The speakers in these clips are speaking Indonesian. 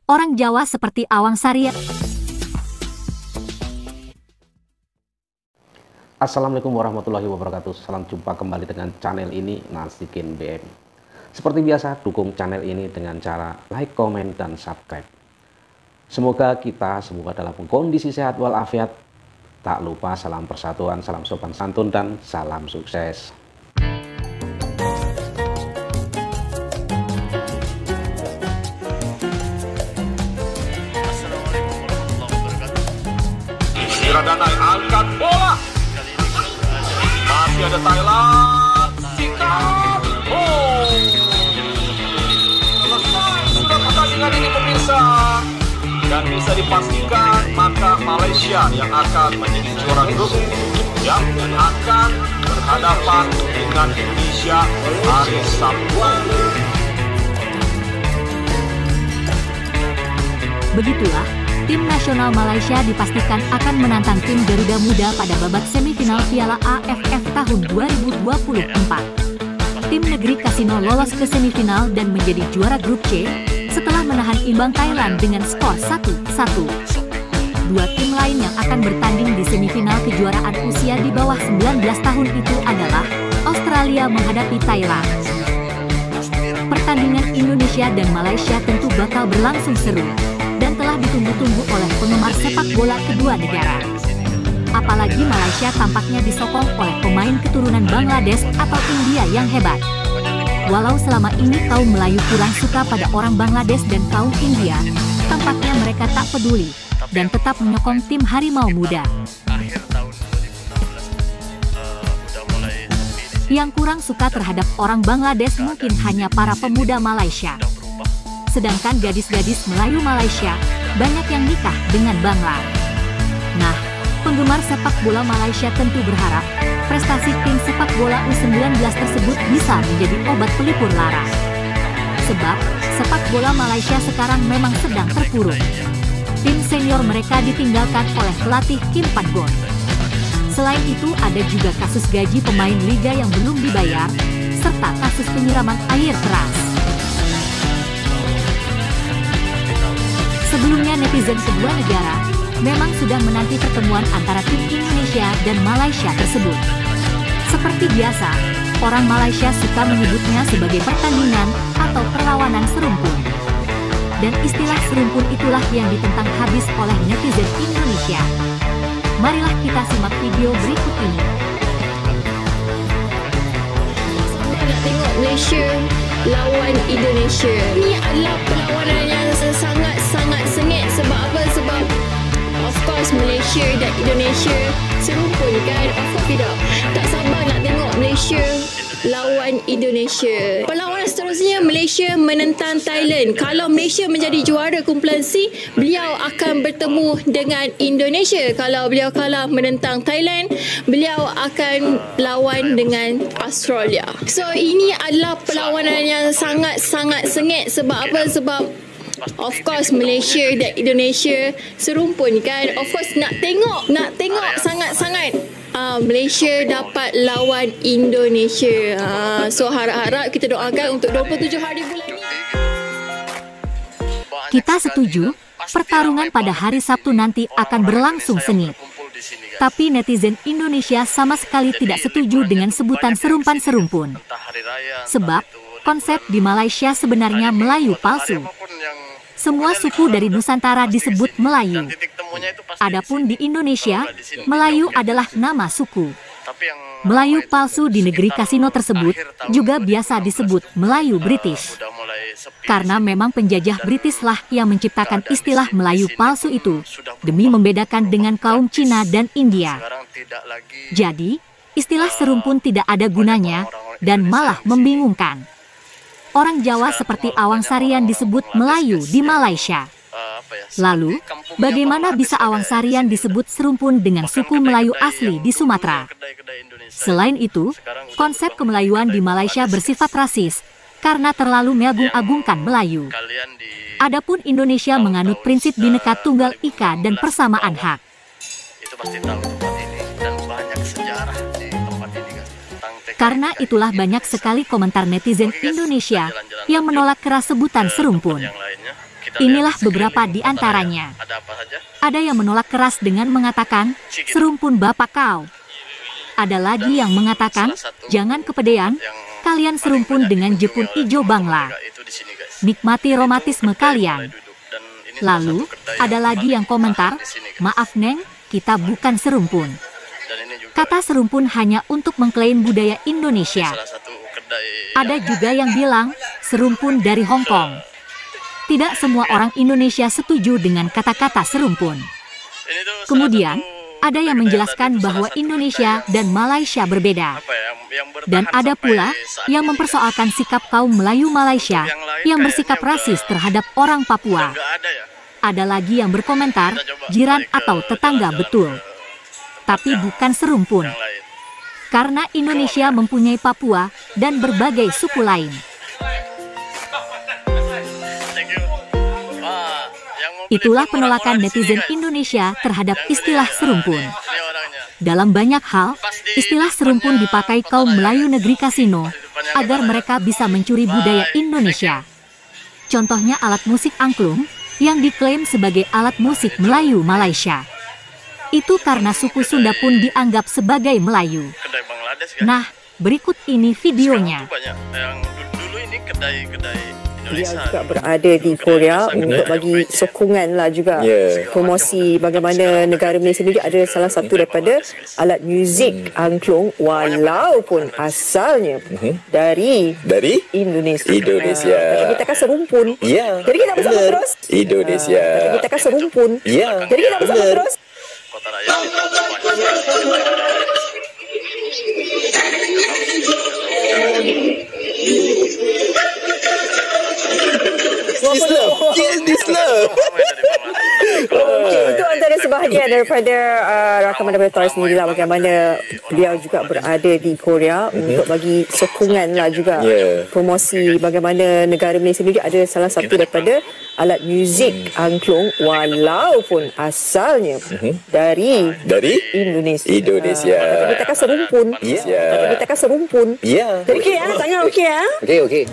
Orang Jawa seperti Awang Sarian. Assalamualaikum warahmatullahi wabarakatuh. Salam jumpa kembali dengan channel ini, Nasikin BM. Seperti biasa, dukung channel ini dengan cara like, komen, dan subscribe. Semoga kita semua dalam kondisi sehat walafiat. Tak lupa salam persatuan, salam sopan santun, dan salam sukses. Danai angkat bola, masih ada Thailand, sikat, selesai sudah pertandingan ini pemirsa, dan bisa dipastikan maka Malaysia yang akan menjadi juara grup yang akan berhadapan dengan Indonesia hari Sabtu. Begitulah, tim nasional Malaysia dipastikan akan menantang tim Garuda Muda pada babak semifinal Piala AFF tahun 2024. Tim negeri Kasino lolos ke semifinal dan menjadi juara grup C setelah menahan imbang Thailand dengan skor 1-1. Dua tim lain yang akan bertanding di semifinal kejuaraan usia di bawah 19 tahun itu adalah Australia menghadapi Thailand. Pertandingan Indonesia dan Malaysia tentu bakal berlangsung seru dan telah ditunggu-tunggu oleh penggemar sepak bola kedua negara. Apalagi Malaysia tampaknya disokong oleh pemain keturunan Bangladesh atau India yang hebat. Walau selama ini kaum Melayu kurang suka pada orang Bangladesh dan kaum India, tampaknya mereka tak peduli dan tetap menyokong tim Harimau Muda. Yang kurang suka terhadap orang Bangladesh mungkin hanya para pemuda Malaysia. Sedangkan gadis-gadis Melayu Malaysia banyak yang nikah dengan Bangla. Nah, penggemar sepak bola Malaysia tentu berharap prestasi tim sepak bola U19 tersebut bisa menjadi obat pelipur lara. Sebab, sepak bola Malaysia sekarang memang sedang terpuruk. Tim senior mereka ditinggalkan oleh pelatih Kim Padgon. Selain itu, ada juga kasus gaji pemain liga yang belum dibayar, serta kasus penyiraman air keras. Sebelumnya netizen kedua negara memang sudah menanti pertemuan antara tim Indonesia dan Malaysia tersebut. Seperti biasa, orang Malaysia suka menyebutnya sebagai pertandingan atau perlawanan serumpun. Dan istilah serumpun itulah yang ditentang habis oleh netizen Indonesia. Marilah kita simak video berikut ini. Nak tengok Malaysia lawan Indonesia. Ini adalah perlawanan yang sangat-sangat sengit. Sebab apa? Sebab of course Malaysia dan Indonesia serumpun kan? Of course tidak. Tak sabar nak tengok Malaysia lawan Indonesia. Perlawanan seterusnya Malaysia menentang Thailand. Kalau Malaysia menjadi juara kumpulan C, beliau akan bertemu dengan Indonesia. Kalau beliau kalah menentang Thailand, beliau akan lawan dengan Australia. So ini adalah perlawanan yang sangat-sangat sengit. Sebab apa? Sebab of course Malaysia dan Indonesia serumpun kan? Of course nak tengok sangat-sangat Malaysia dapat lawan Indonesia. So harap-harap kita doakan untuk 27 hari bulan ini. Kita setuju, pertarungan pada hari Sabtu nanti akan berlangsung sengit. Tapi netizen Indonesia sama sekali tidak setuju dengan sebutan serumpan-serumpun. Sebab, konsep di Malaysia sebenarnya Melayu palsu. Semua suku dari Nusantara disebut Melayu. Adapun di Indonesia, Melayu adalah nama suku. Melayu palsu di negeri Kasino tersebut juga biasa disebut Melayu British. Karena memang penjajah British lah yang menciptakan istilah Melayu palsu itu demi membedakan dengan kaum Cina dan India. Jadi, istilah serumpun tidak ada gunanya dan malah membingungkan. Orang Jawa seperti Awang Sarian disebut Melayu di Malaysia. Lalu, bagaimana bisa Awang Sarian disebut serumpun dengan suku Melayu asli di Sumatera? Selain itu, konsep kemelayuan di Malaysia bersifat rasis karena terlalu mengagung-agungkan Melayu. Adapun Indonesia menganut prinsip Bhinneka Tunggal Ika dan persamaan hak. Itu pasti tahu tempat ini dan banyak sejarah di tempat ini kan. Karena itulah banyak sekali komentar netizen Indonesia yang menolak keras sebutan serumpun. Inilah beberapa di antaranya. Ada apa saja? Ada yang menolak keras dengan mengatakan, serumpun bapak kau. Ada lagi yang mengatakan, jangan kepedean, kalian serumpun dengan jepun ijo bangla. Itu di sini, guys. Nikmati romantisme kalian. Dan ini Lalu, salah satu kedai ada yang lagi paling yang komentar, mahal di sini, guys. maaf Neng, kita bukan serumpun. Dan ini juga Kata serumpun hanya untuk mengklaim budaya Indonesia. salah satu kedai Ada juga yang bilang, serumpun dari Hong Kong. Tidak semua orang Indonesia setuju dengan kata-kata serumpun. ini tuh salah Kemudian, satu ada yang kedai menjelaskan tadi, bahwa salah satu Indonesia kedai dan Malaysia berbeda. apa ya, yang bertahan Dan ada sampai pula saat yang ini, mempersoalkan sikap kaum Melayu Malaysia Yang lain yang bersikap kayaknya rasis udah- terhadap orang guys. Papua. Nggak ada ya. Ada lagi yang berkomentar, Kita coba jiran balik ke atau tetangga jalan-jalan betul. ke tempat Tapi yang- bukan serumpun. yang lain. Karena Indonesia mempunyai Papua dan berbagai suku lain. Thank you. Wah, yang mau Itulah beli pun penolakan orang-orang di sini, netizen guys. Indonesia terhadap Yang beli, istilah serumpun. Ini orangnya. Dalam banyak hal, istilah serumpun dipakai kaum Melayu negeri Kasino agar mereka bisa mencuri budaya Indonesia. Contohnya alat musik angklung yang diklaim sebagai alat musik Melayu Malaysia. Itu karena suku Sunda pun dianggap sebagai Melayu. Kedai Bangladesh kan. Nah, berikut ini videonya. Sekarang tuh banyak yang dulu ini kedai-kedai Dia Indonesia. juga berada di Korea untuk bagi sokongan lah juga promosi bagaimana negara Malaysia sendiri ada salah satu daripada alat muzik angklung walaupun asalnya dari Indonesia. Tapi kita kan serumpun. Ya, Jadi kita bersama benar. terus. Indonesia. Tapi kita kan serumpun. Ya, Jadi kita bersama benar. terus. Kota Raya itu banyak sekali. Kill this love. Ramai dari Bangladesh. Okey, itu antara sebahagian daripada rakaman daripada Toy sendiri lah bagaimana beliau juga berada di Korea untuk bagi sokongan lah juga promosi bagaimana negara Malaysia sendiri ada salah satu daripada alat muzik angklung walaupun asalnya dari Indonesia. Tapi kita kan serumpun. Tapi kita kan serumpun. Jadi okey tanya okey ya. Okey.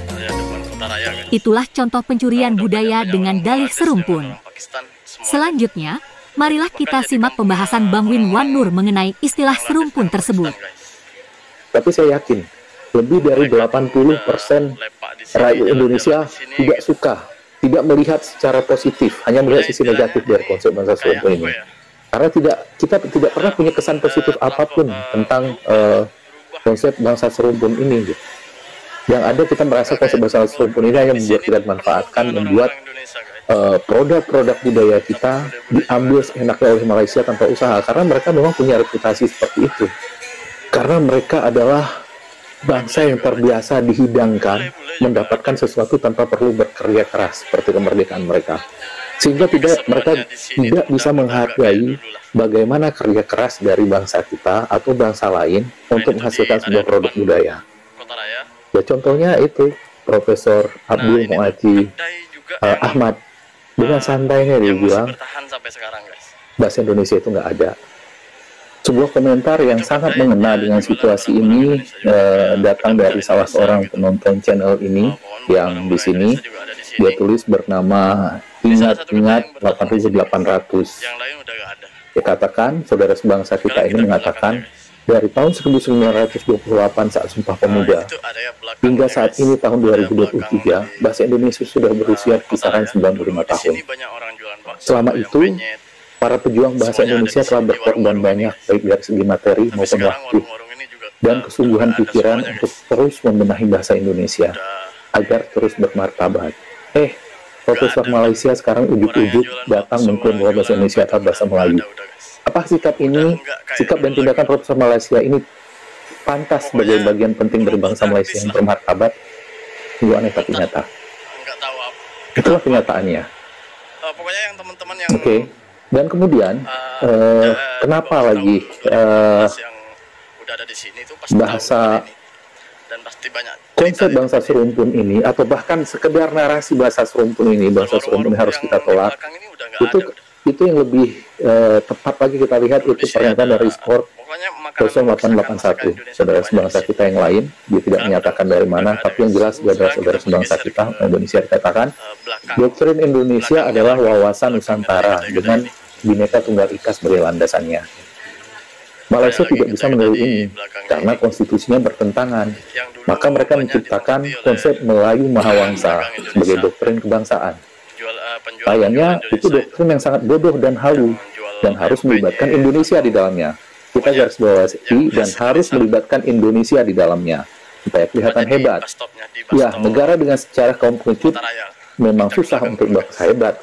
Raya depan Kota Raya kan. Itulah contoh pencurian budaya dengan dalih serumpun. Orang Pakistan semua. Selanjutnya, marilah kita simak pembahasan Bang Win Wan Nur mengenai istilah serumpun tersebut. Tapi saya yakin lebih dari 80% rakyat Indonesia tidak suka, tidak melihat secara positif, hanya melihat sisi negatif dari konsep bangsa serumpun ini. Karena kita tidak pernah punya kesan positif apapun tentang konsep bangsa serumpun ini. Gitu. Yang ada kita merasa konsep bangsa serumpun ini hanya membuat kita dimanfaatkan, membuat produk-produk budaya kita diambil seenaknya oleh Malaysia tanpa usaha, karena mereka memang punya reputasi seperti itu. Karena mereka adalah bangsa yang terbiasa dihidangkan, mendapatkan sesuatu tanpa perlu bekerja keras seperti kemerdekaan mereka. Sehingga mereka tidak bisa menghargai bagaimana kerja keras dari bangsa kita atau bangsa lain untuk menghasilkan sebuah produk budaya. Kota Raya. Ya contohnya itu Profesor Abdul Mu'adzi Ahmad dengan santainya dia bilang Bertahan sampai sekarang, guys. bahasa Indonesia itu nggak ada. Sebuah komentar yang sangat mengena dengan situasi ini datang dari salah seorang penonton channel ini yang di sini dia tulis bernama Ingat-ingat 8800. Yang lain udah nggak ada. Dia katakan saudara sebangsa kita ini mengatakan dari tahun 1928 saat Sumpah Pemuda Itu ada ya belakang. hingga saat ini tahun 2023 bahasa Indonesia sudah berusia kisaran 95 tahun. Di sini banyak orang jualan bakso, Selama yang itu, penyet. para pejuang bahasa Indonesia telah berkorban banyak baik dari segi materi Tapi maupun sekarang waktu warung-warung ini juga dan udah kesungguhan nggak ada pikiran semuanya, untuk guys. terus membenahi bahasa Indonesia Udah agar terus bermartabat. Profesor Malaysia sekarang ujuk-ujuk datang mengklaim bahwa bahasa Indonesia adalah bahasa Melayu. Apa sikap ini, sikap dan tindakan Profesor Malaysia ini pantas sebagai bagian penting dari bangsa Malaysia yang bermartabat? Itu aneh tapi nyata. nggak tahu apa. Itulah kenyataannya. Pokoknya yang teman-teman yang Oke. Dan kemudian kenapa lagi yang udah ada di sini itu pasti bahasa tahu ini. Dan pasti banyak konsep bangsa serumpun ini atau bahkan sekedar narasi bahasa serumpun ini, bangsa serumpun ini harus kita tolak, itu itu yang lebih tepat lagi kita lihat itu pernyataan dari Sport 0881, saudara sebangsa kita yang lain. Dia tidak menyatakan dari mana, tapi yang jelas saudara sebangsa kita Indonesia dikatakan doktrin Indonesia adalah wawasan Nusantara dengan Bhinneka Tunggal Ika sebagai landasannya. Malaysia tidak bisa meniru ini karena konstitusinya bertentangan. Maka mereka menciptakan konsep Melayu Mahawangsa sebagai doktrin kebangsaan. Sayangnya itu doktrin yang sangat bodoh dan halu dan harus melibatkan Indonesia di dalamnya. Kita garis bawahi dan harus melibatkan Indonesia di dalamnya supaya kelihatan hebat. Ya, negara dengan secara kaum pengecut memang susah untuk merasa hebat.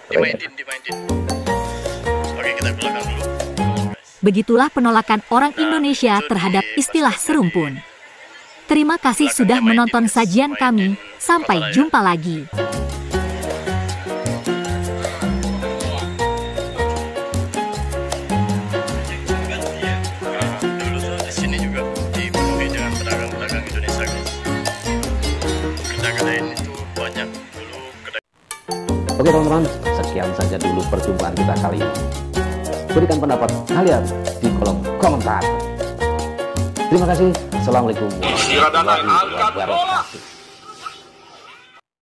Begitulah penolakan orang Indonesia terhadap istilah serumpun. Terima kasih sudah menonton sajian kami. Sampai jumpa lagi. Oke teman-teman, sekian saja dulu perjumpaan kita kali ini. Berikan pendapat kalian di kolom komentar. Terima kasih. Assalamualaikum warahmatullahi wabarakatuh.